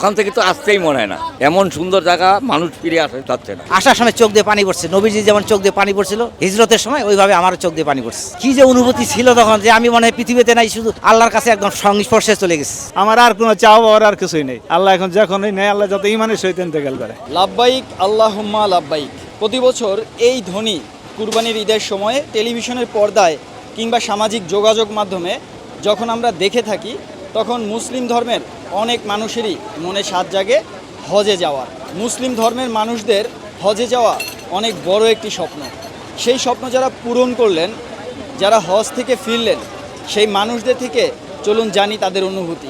ওখান থেকে তো আসতেই মনে হয় না, এমন সুন্দর জায়গা মানুষ ফিরে আসে যাচ্ছে না। আসার সময় চোখ দিয়ে পানি পড়ছে, নবীজি যেমন চোখ দিয়ে পানি পড়ছিল হিজরতের সময়, ওইভাবে আমারও চোখ দিয়ে পানি পড়ছে। কি যে অনুভূতি ছিল তখন, যে আমি মনে হয় পৃথিবীতে নাই, শুধু আল্লাহর কাছে একদম সংস্পর্শে চলে গেছে। আমার আর কোনো চাও পাওয়ার আর কিছুই নেই। আল্লাহ এখন যখনই নেই, আল্লাহ যত ইমানের সহিত ইন্তেকাল করে। লাব্বাইক আল্লাহুম্মা লাব্বাইক। প্রতি বছর এই ধ্বনি কুরবানির ঈদের সময়ে টেলিভিশনের পর্দায় কিংবা সামাজিক যোগাযোগ মাধ্যমে যখন আমরা দেখে থাকি, তখন মুসলিম ধর্মের অনেক মানুষেরই মনে সাধ জাগে হজে যাওয়ার। মুসলিম ধর্মের মানুষদের হজে যাওয়া অনেক বড় একটি স্বপ্ন। সেই স্বপ্ন যারা পূরণ করলেন, যারা হজ থেকে ফিরলেন, সেই মানুষদের থেকে চলুন জানি তাদের অনুভূতি।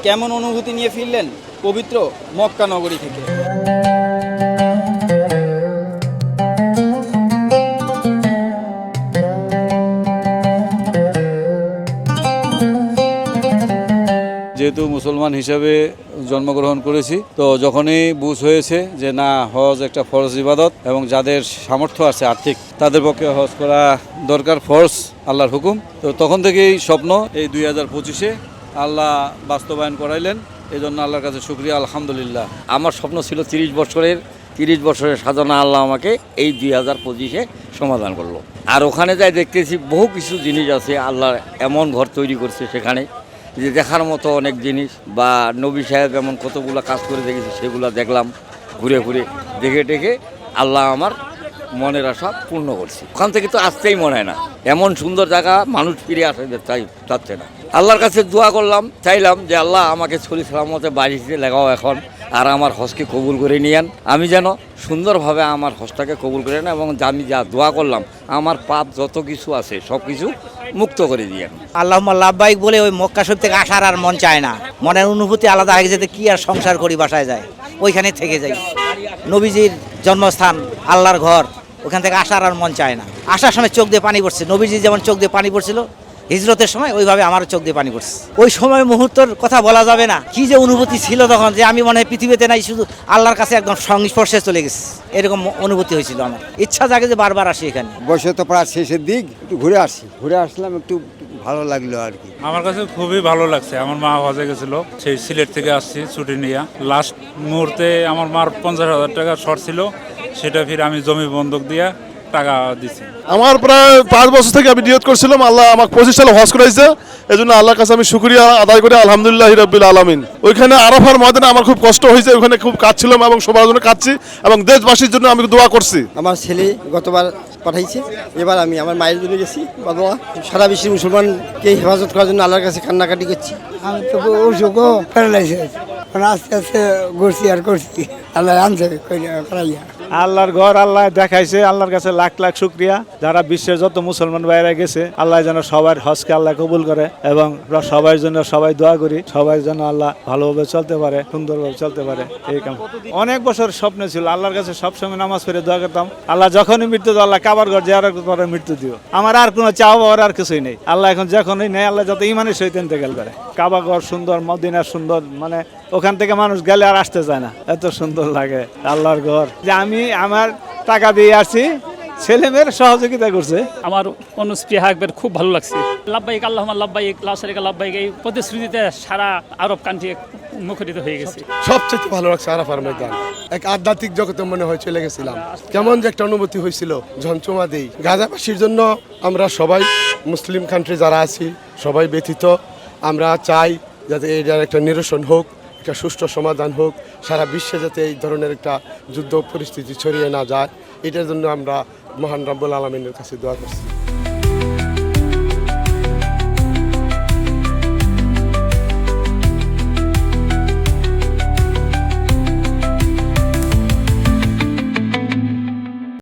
কেমন অনুভূতি নিয়ে ফিরলেন পবিত্র মক্কা নগরী থেকে। যেহেতু মুসলমান হিসেবে জন্মগ্রহণ করেছি, তো যখনই বুঝ হয়েছে যে না, হজ একটা ফরজ ইবাদত এবং যাদের সামর্থ্য আছে আর্থিক, তাদের পক্ষে হজ করা দরকার, ফরজ, আল্লাহর হুকুম। তো তখন থেকেই স্বপ্ন এই 2025-এ আল্লাহ বাস্তবায়ন করাইলেন। এই জন্য আল্লাহর কাছে শুকরিয়া, আলহামদুলিল্লাহ। আমার স্বপ্ন ছিল 30 বছরের সাধনা, আল্লাহ আমাকে এই 2025-এ সমাধান করলো। আর ওখানে যাই দেখতেছি বহু কিছু জিনিস আছে, আল্লাহ এমন ঘর তৈরি করছে সেখানে যে দেখার মতো অনেক জিনিস, বা নবী সাহেব এমন কতগুলো কাজ করে দেখেছি, সেগুলো দেখলাম ঘুরে ঘুরে দেখে টেকে। আল্লাহ আমার মনের আশা পূর্ণ করছি। ওখান থেকে তো আসতেই মনে হয় না, এমন সুন্দর জায়গা মানুষ ফিরে আসে যাচ্ছে না। আল্লাহর কাছে দোয়া করলাম, চাইলাম যে আল্লাহ আমাকে সহি সালামতে বাড়িতে লাগাও এখন, আর আমার হজকে কবুল করে নিয়েন। আমি যেন সুন্দরভাবে আমার হজটাকে কবুল করে নেন, এবং আমি যা দোয়া করলাম আমার পাপ যত কিছু আছে সব কিছু মুক্ত করে দিয়েন। আল্লাহুম্মা লাব্বাইক বলে ওই মক্কা শরীফ থেকে আসার আর মন চায় না। মনের অনুভূতি আলাদা হয়ে যেতে, কি আর সংসার করি, বাসায় যায়, ওইখানে থেকে যাই। নবীজির জন্মস্থান, আল্লাহর ঘর, ওখান থেকে আসার আর মন চায় না। আসার সময় চোখ দিয়ে পানি পড়ছে, নবীজি যেমন চোখ দিয়ে পানি পড়ছিল হিজরতের সময়, ওইভাবে আমারও চোখ দিয়ে পানি পড়ছে। ওই সময় মুহূর্তের কথা বলা যাবে না, কি যে অনুভূতি ছিল তখন, যে আমি মনে হয় পৃথিবীতে নাই, শুধু আল্লাহর কাছে একদম সংস্পর্শে চলে গেছে, এরকম অনুভূতি হয়েছিল আমার। ইচ্ছা জাগে যে বারবার আসি এখানে। বয়সে তো প্রায় শেষের দিক, একটু ঘুরে আসলাম, একটু ভালো লাগলো আর কি। আমার কাছে খুবই ভালো লাগছে। আমার মা হজে গেছিল, সেই সিলেট থেকে আসছি ছুটি নিয়ে। লাস্ট মুহূর্তে আমার মার 50,000 টাকা শর্ট ছিল, সেটা ফির আমি জমি বন্ধক দিয়ে টাকা দিছি। আমার প্রায় 5 বছর থেকে আমি নিয়ত করছিলাম, আল্লাহ আমাকে 25 সালে হজ করাইছে। এই জন্য আল্লাহর কাছে আমি শুকরিয়া আদায় করি, আলহামদুলিল্লাহ রাব্বিল আলামিন। ওইখানে আরাফার ময়দানে আমার খুব কষ্ট হয়েছে, ওখানে খুব কাঁদছিলাম এবং সবার জন্য কাঁদছি, এবং দেশবাসীর জন্য আমি দোয়া করছি। আমার ছেলে গতবার পাঠাইছে, এবার আমি আমার মায়ের জন্য গেছি। বাবা, সারা বিশ্বের মুসলমানকে হেফাজত করার জন্য আল্লাহর কাছে কান্নাকাটি করছি। আমি তো অসুখও প্যারালাইসিস, আস্তে আস্তে ঘুরছি আর করছি, আল্লাহ আনছে করাইয়া। আল্লাহর ঘর আল্লাহ দেখাইছে, আল্লাহর কাছে লাখ লাখ শুকরিয়া। যারা বিশ্বের যত মুসলমান বাইরে গেছে, আল্লাহ যেন সবার হজকে আল্লাহ কবুল করে, এবং সবার জন্য সবাই দোয়া করি, সবাই যেন আল্লাহ ভালোভাবে চলতে পারে, সুন্দরভাবে চলতে পারে। এই কাম অনেক বছর স্বপ্ন ছিল, আল্লাহর কাছে সবসময় নামাজ পড়ে দোয়া করতাম, আল্লাহ যখনই মৃত্যু দাও, আল্লাহ কাবার ঘর জিয়ারত করে মৃত্যু দিও। আমার আর কোনো চাও পাওয়ার আর কিছুই নেই। আল্লাহ এখন যখনই নেই, আল্লাহ যত ইমানের সহিত ইন্তেকাল করে। কাবা ঘর সুন্দর, মদিনা সুন্দর, মানে ওখান থেকে মানুষ গেলে আর আসতে চায় না, এত সুন্দর লাগে আল্লাহর ঘর। যে আমি আমার টাকা দিয়ে আসছি, ছেলে মেয়ের সহযোগিতা করছে। আমার অনুস্পৃহা একবার খুব ভালো লাগছে। লাব্বাইক আল্লাহুম্মা লাব্বাইক লা শারিকা লাব্বাইক, এই প্রতিশ্রুতিতে সারা আরব কান্ট্রি মুখরিত হয়ে গেছে। সবচেয়ে ভালো লাগছে আরাফার ময়দান, এক আধ্যাত্মিক জগতে মনে হয় চলে গেছিলাম। কেমন যে একটা অনুভূতি হয়েছিল, ঝমঝমা দেই। গাজাবাসীর জন্য আমরা সবাই, মুসলিম কান্ট্রি যারা আছি সবাই ব্যথিত। আমরা চাই যাতে এটার একটা নিরসন হোক, একটা সুষ্ঠু সমাধান হোক, সারা বিশ্বে যাতে এই ধরনের একটা যুদ্ধ পরিস্থিতি ছড়িয়ে না যায়, এটার জন্য আমরা মহান রব্বুল আলামিনের কাছে দোয়া করছি।